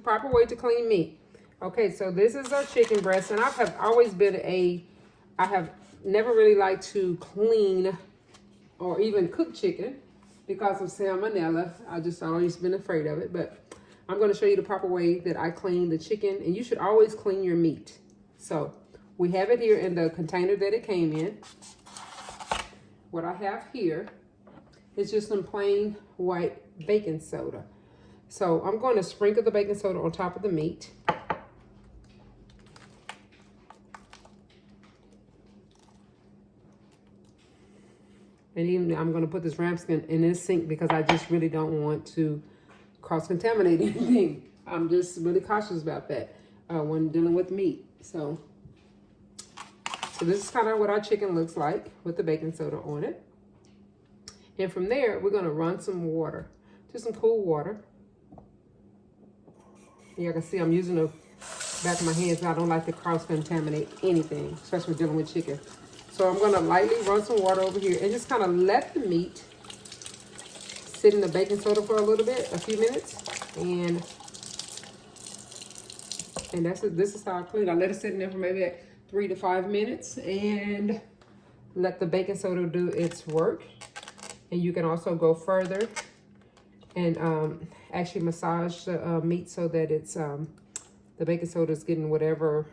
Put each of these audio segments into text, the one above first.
proper way to clean meat. Okay, so this is our chicken breast, and I have always been I have never really liked to clean or even cook chicken because of salmonella. I just always been afraid of it, but I'm going to show you the proper way that I clean the chicken, and you should always clean your meat. So we have it here in the container that it came in. What I have here is just some plain white baking soda. So I'm going to sprinkle the baking soda on top of the meat. And even I'm going to put this ram skin in this sink because I just really don't want to cross-contaminate anything. I'm just really cautious about that when dealing with meat. So this is kind of what our chicken looks like with the baking soda on it. And from there, we're going to run some water, just some cool water. You can see I'm using the back of my hands. I don't like to cross-contaminate anything, especially when dealing with chicken. So I'm going to lightly run some water over here and just kind of let the meat sit in the baking soda for a little bit, a few minutes. And that's it. This is how I clean. I let it sit in there for maybe 3 to 5 minutes and let the baking soda do its work. And you can also go further and actually massage the meat so that it's the baking soda is getting whatever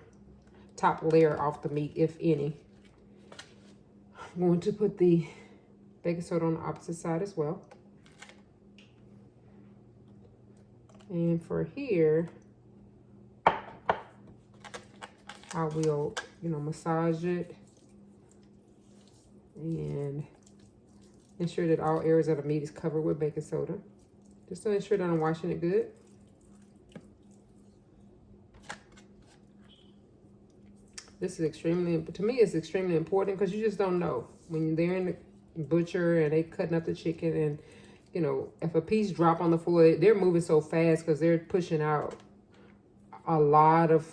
top layer off the meat, if any. I'm going to put the baking soda on the opposite side as well. And for here, I will, massage it and ensure that all areas of the meat is covered with baking soda. Just to ensure that I'm washing it good. This is to me, it's extremely important because you just don't know. When they're in the butcher and they cutting up the chicken and, if a piece drop on the floor, they're moving so fast because they're pushing out a lot of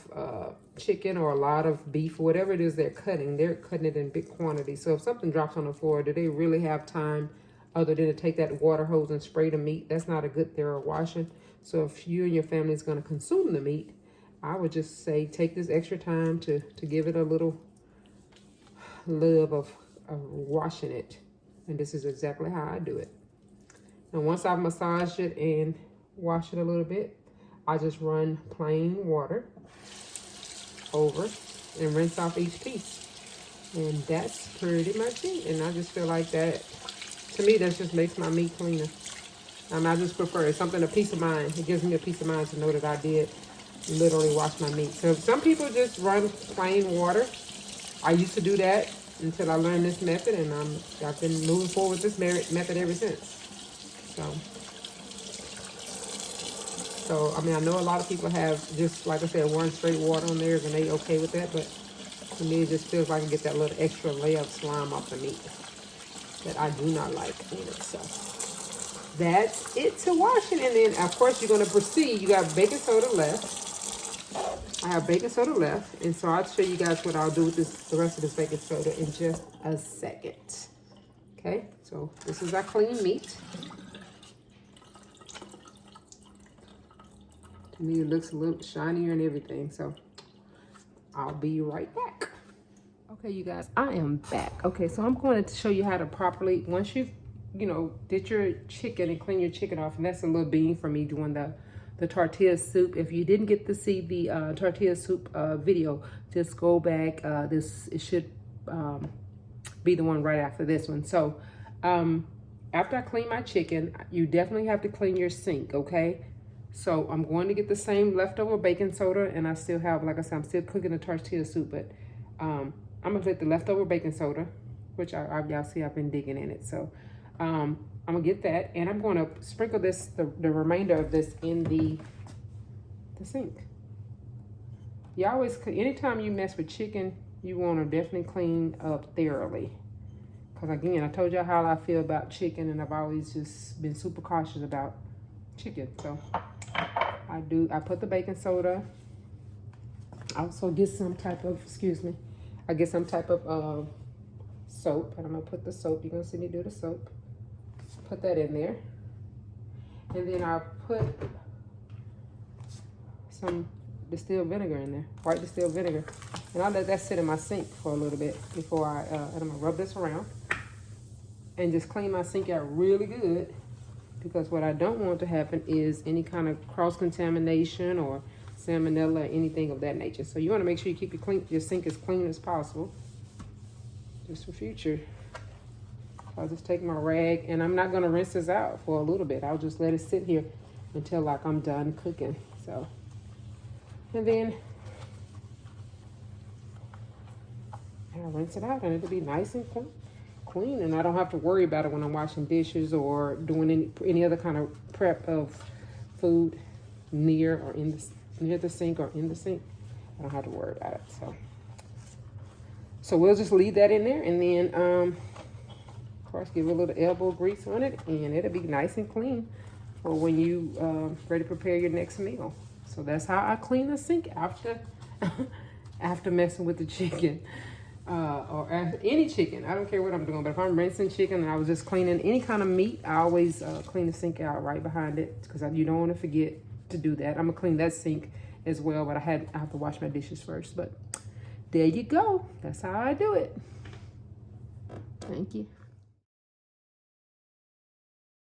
chicken or a lot of beef, whatever it is they're cutting it in big quantities. So if something drops on the floor, do they really have time other than to take that water hose and spray the meat? That's not a good thorough washing. So if you and your family is going to consume the meat, I would just say take this extra time to give it a little love of washing it. And this is exactly how I do it. Now once I've massaged it and washed it a little bit, I just run plain water over and rinse off each piece. And that's pretty much it. And I just feel like that, to me, that just makes my meat cleaner. I just prefer it. Something, a peace of mind. It gives me a peace of mind to know that I did literally wash my meat. So some people just run plain water. I used to do that until I learned this method, and I've been moving forward with this method ever since. So I mean, I know a lot of people have just, like I said, one straight water on theirs and they okay with that, but to me it just feels like I can get that little extra layer of slime off the meat that I do not like in it. So that's it to washing. And then of course you're going to proceed. You got baking soda left. I have baking soda left, and so I'll show you guys what I'll do with the rest of this baking soda in just a second. Okay, so this is our clean meat. To me, it looks a little shinier and everything, so I'll be right back. Okay, you guys, I am back. Okay, so I'm going to show you how to properly, once you've, did your chicken and clean your chicken off, and that's a little bean for me doing the tortilla soup. If you didn't get to see the tortilla soup video, just go back. It should be the one right after this one. So after I clean my chicken, you definitely have to clean your sink, okay? So I'm going to get the same leftover baking soda, and I still have, like I said, I'm still cooking the tortilla soup, but I'm gonna take the leftover baking soda, which y'all see I've been digging in it. So I'm gonna get that, and I'm gonna sprinkle the remainder of this in the sink. You always, anytime you mess with chicken, you wanna definitely clean up thoroughly. Cause again, I told y'all how I feel about chicken, and I've always just been super cautious about chicken. So I put the baking soda. I also get some type of, I get some type of soap, and I'm gonna put the soap. You're gonna see me do the soap. Put that in there, and then I'll put some distilled vinegar in there, white distilled vinegar. And I'll let that sit in my sink for a little bit before and I'm gonna rub this around and just clean my sink out really good, because what I don't want to happen is any kind of cross-contamination or salmonella or anything of that nature. So you wanna make sure you keep your sink as clean as possible, just for future. I'll just take my rag, and I'm not gonna rinse this out for a little bit. I'll just let it sit here until like I'm done cooking. So, and then I'll rinse it out, and it'll be nice and clean, and I don't have to worry about it when I'm washing dishes or doing any other kind of prep of food near the sink or in the sink. I don't have to worry about it. So we'll just leave that in there, and then of course give it a little elbow grease on it, and it'll be nice and clean for when you ready to prepare your next meal. So that's how I clean the sink after after messing with the chicken. Or any chicken. I don't care what I'm doing, but if I'm rinsing chicken and I was just cleaning any kind of meat, I always clean the sink out right behind it, because you don't want to forget to do that. I'm gonna clean that sink as well, but I have to wash my dishes first. But there you go. That's how I do it. Thank you.